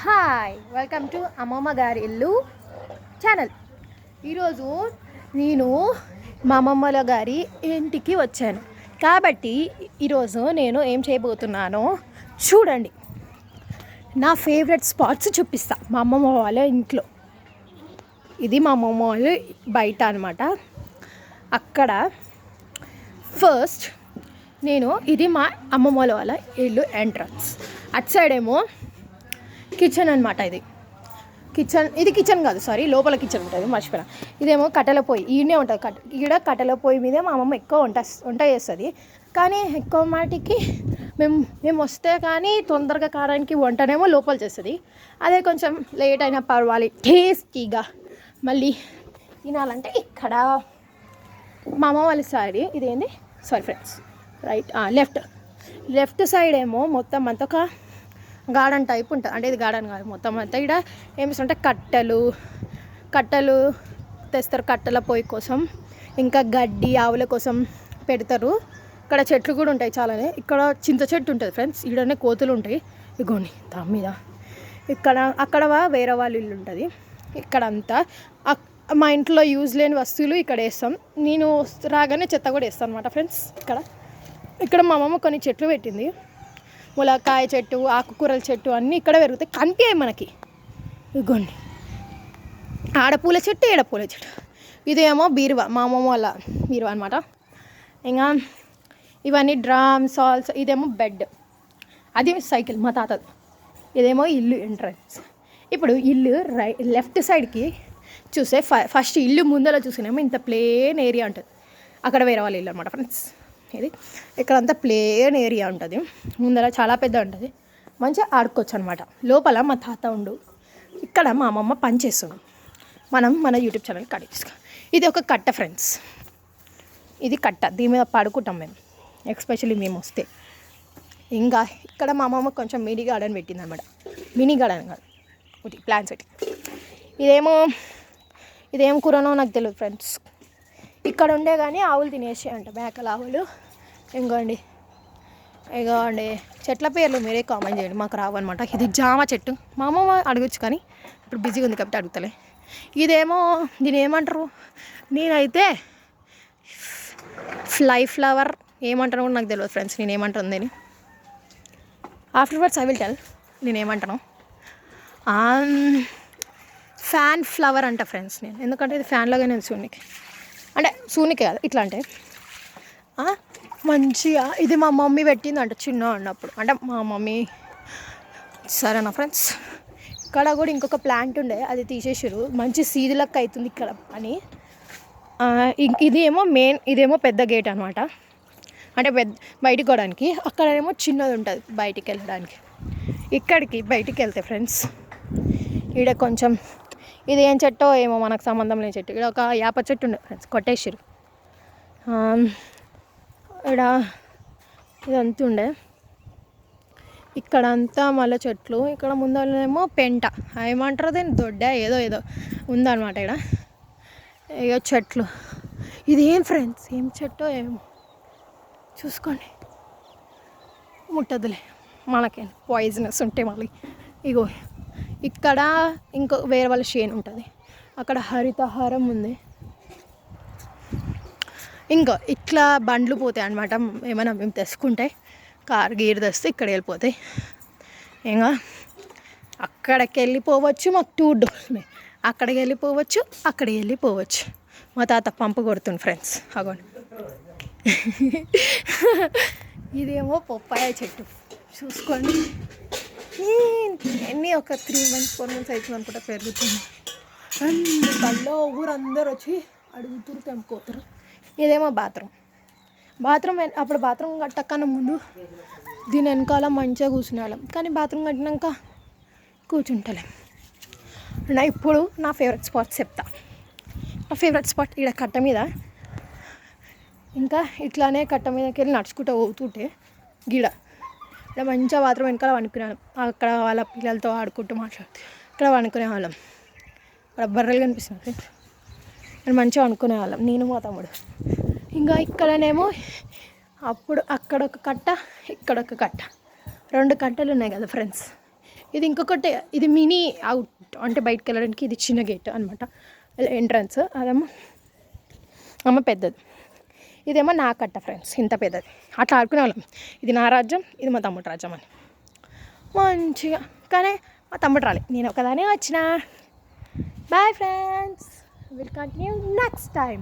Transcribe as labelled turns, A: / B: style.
A: Hi, welcome to అమ్మమ్మ గారి ఇల్లు ఛానల్. ఈరోజు నేను మా అమ్మమ్మల గారి ఇంటికి వచ్చాను కాబట్టి ఈరోజు నేను ఏం చేయబోతున్నానో చూడండి. నా ఫేవరెట్ స్పాట్స్ చూపిస్తా మా అమ్మమ్మ వాళ్ళ ఇంట్లో. ఇది మా అమ్మమ్మ వాళ్ళ బయట అనమాట. అక్కడ ఫస్ట్ ఇది మా అమ్మమ్మ వాళ్ళ ఇల్లు ఎంట్రన్స్. అటు సైడ్ ఏమో కిచెన్ అనమాట. ఇది కిచెన్ కాదు, సారీ, లోపల కిచెన్ ఉంటుంది, మర్చిపోయినా. ఇదేమో కట్టెల పొయ్యి, ఈడనే ఉంటుంది. ఈడ కట్టెల పొయ్యి మీదే మా అమ్మమ్మ ఎక్కువ వంట చేస్తుంది. కానీ ఎక్కువ మాటికి మేము వస్తే కానీ తొందరగా కారానికి వంటనేమో లోపల చేస్తుంది. అదే కొంచెం లేట్ అయినా పర్వాలి, టేస్టీగా మళ్ళీ తినాలంటే ఇక్కడ మా అమ్మ వాళ్ళ సైడ్ ఇదేంది, sorry friends, right left side ఏమో మొత్తం అంతా ఒక గార్డెన్ టైప్ ఉంటుంది. అంటే ఇది గార్డెన్ కాదు, మొత్తం అంతా ఇక్కడ ఏం చేస్తుంటే కట్టెలు తెస్తారు కట్టెల పొయ్యి కోసం. ఇంకా గడ్డి ఆవుల కోసం పెడతారు. ఇక్కడ చెట్లు కూడా ఉంటాయి చాలానే. ఇక్కడ చింత చెట్టు ఉంటుంది ఫ్రెండ్స్. ఈడనే కోతులు ఉంటాయి, ఇగోండి దాని మీద. అక్కడ వేరే వాళ్ళ ఇల్లు ఉంటుంది. ఇక్కడంతా మా ఇంట్లో యూజ్ లేని వస్తువులు ఇక్కడ వేస్తాం. నేను రాగానే చెత్త కూడా వేస్తాను అనమాట ఫ్రెండ్స్. ఇక్కడ మా అమ్మమ్మ కొన్ని చెట్లు పెట్టింది. ములక్కాయ చెట్టు, ఆకుకూరల చెట్టు అన్నీ ఇక్కడ పెరుగుతాయి. కనిపించాయి మనకి. ఇగోండి ఆడపూల చెట్టు, ఏడపూల చెట్టు. ఇదేమో బీరువా, మా అమ్మమ్మ వాళ్ళ బీరువా అనమాట. ఇంకా ఇవన్నీ డ్రమ్ సాల్స్. ఇదేమో బెడ్, అది సైకిల్ మా తాతది. ఇదేమో ఇల్లు ఎంట్రన్స్. ఇప్పుడు ఇల్లు లెఫ్ట్ సైడ్కి చూస్తే ఫస్ట్ ఇల్లు ముందర చూసినేమో ఇంత ప్లేన్ ఏరియా ఉంటుంది. అక్కడ వేరే వాళ్ళ ఇల్లు అనమాట ఫ్రెండ్స్. ఇక్కడంతా ప్లేన్ ఏరియా ఉంటుంది. ముందర చాలా పెద్ద ఉంటుంది, మంచిగా ఆడుకోవచ్చు అనమాట. లోపల మా తాత ఉండు, ఇక్కడ మా అమ్మమ్మ పని చేస్తుంది. మన యూట్యూబ్ ఛానల్ కట్ చేసుకో. ఇది ఒక కట్ట ఫ్రెండ్స్. ఇది కట్ట, దీని మీద పడుకుంటాం మేము, ఎస్పెషల్లీ మేము వస్తే. ఇంకా ఇక్కడ మా అమ్మమ్మ కొంచెం మినీ గార్డెన్ పెట్టింది అనమాట. మినీ గార్డెన్ కాదు, ఒకటి ప్లాంట్స్ పెట్టి. ఇదేం కూరనో నాకు తెలియదు ఫ్రెండ్స్. ఇక్కడ ఉండే కానీ ఆవులు తినేసి అంట, మేకల ఆవులు. ఇంకోండి చెట్ల పేర్లు మీరే కామెంట్ చేయండి, మాకు రావు అనమాట. ఇది జామ చెట్టు. మా అమ్మమ్మ అడగచ్చు కానీ ఇప్పుడు బిజీగా ఉంది కాబట్టి అడుగుతలే. ఇదేమో దీని ఏమంటారు, నేనైతే ఫ్లవర్ ఏమంటాను కూడా నాకు తెలియదు ఫ్రెండ్స్. నేను ఏమంటాను దీన్ని, ఆఫ్టర్వర్డ్స్ ఐ విల్ టెల్ నేను ఏమంటాను. ఫ్యాన్ ఫ్లవర్ అంట ఫ్రెండ్స్ నేను, ఎందుకంటే ఇది ఫ్యాన్లాగా నేను సూనికి కాదు, ఇట్లా అంటే మంచిగా. ఇది మా మమ్మీ పెట్టిందంట చిన్న ఉన్నప్పుడు, అంటే మా మమ్మీ. సరేనా ఫ్రెండ్స్. ఇక్కడ కూడా ఇంకొక ప్లాంట్ ఉండే, అది తీసేసారు. మంచి సీదులక్క అవుతుంది ఇక్కడ అని. ఇదేమో పెద్ద గేట్ అనమాట, అంటే బయటికి పోవడానికి. అక్కడేమో చిన్నది ఉంటుంది బయటికి వెళ్ళడానికి. ఇక్కడికి బయటికి వెళ్తే ఫ్రెండ్స్, ఈడ కొంచెం ఇది ఏం చెట్టో ఏమో మనకు సంబంధం లేని చెట్టు. ఇక్కడ ఒక యాప చెట్టు ఉండే ఫ్రెండ్స్, కొట్టేసారు. ఇక్కడ ఇదంతా ఉండే. ఇక్కడంతా మళ్ళీ చెట్లు. ఇక్కడ ముందరేమో పెంట, ఏమంటారు దీన్ని, దొడ్డ ఏదో ఉందన్నమాట. ఇక్కడ ఇక చెట్లు. ఇదేం ఫ్రెండ్స్, ఏం చెట్టో ఏమో చూసుకోండి, ముట్టదులే మనకేం, పాయిజనస్ ఉంటే మళ్ళీ. ఇగో ఇక్కడ ఇంకో వేరే వాళ్ళ షేన్ ఉంటుంది. అక్కడ హరితహారం ఉంది. ఇంకా ఇట్లా బండ్లు పోతాయి అనమాట. ఏమైనా మేము తెచ్చుకుంటే గీరు తెస్తే ఇక్కడ వెళ్ళిపోతాయి. ఇంకా అక్కడికి వెళ్ళిపోవచ్చు. మాకు 2 డోర్స్, అక్కడికి వెళ్ళిపోవచ్చు. మా తాత పంపు కొడుతుంది ఫ్రెండ్స్. అగోండి ఇదేమో పప్పాయ చెట్టు చూసుకోండి. ఎన్ని ఒక 3 months 4 months అవుతుంది అనుకుంటా పెరుగుతుంది. కల్లో ఊరందరూ వచ్చి అడుగుతురు, తెంపుకోతారు. ఇదేమో బాత్రూమ్. అప్పుడు బాత్రూమ్ కట్టకన్నా ముందు దీని వెనకాల మంచిగా కూర్చునేవాళ్ళం, కానీ బాత్రూమ్ కట్టినాక కూర్చుంటలేం. ఇప్పుడు నా ఫేవరెట్ స్పాట్ చెప్తా. నా ఫేవరెట్ స్పాట్ ఇక్కడ కట్ట మీద. ఇంకా ఇట్లానే కట్ట మీదకి వెళ్ళి నడుచుకుంటూ పోతుంటే గిడ ఇక్కడ మంచిగా బాత్రూమ్ వెనకాల వండుకునేవాళ్ళం. అక్కడ వాళ్ళ పిల్లలతో ఆడుకుంటూ మాట్లాడుతూ ఇక్కడ వండుకునే వాళ్ళం. అక్కడ బర్రెలు కనిపిస్తుంది, నేను మంచిగా వండుకునేవాళ్ళం, నేను మా తమ్ముడు. ఇంకా ఇక్కడనేమో అప్పుడు అక్కడొక కట్ట, ఇక్కడొక కట్ట, 2 కట్టలు ఉన్నాయి కదా ఫ్రెండ్స్. ఇది ఇంకొకటి, ఇది మినీ అవుట్ అంటే బయటకు వెళ్ళడానికి ఇది చిన్న గేట్ అనమాట ఎంట్రన్స్. అదేమో అమ్మ పెద్దది, ఇదేమో నా కట్ట ఫ్రెండ్స్ ఇంత పెద్దది. అట్లా ఆడుకునే వాళ్ళం. ఇది నా రాజ్యం, ఇది మా తమ్ముడు రాజ్యం అని మంచిగా. కానీ మా తమ్ముడు రాలే, నేను ఒకదానే వచ్చిన. Bye friends, will continue next time.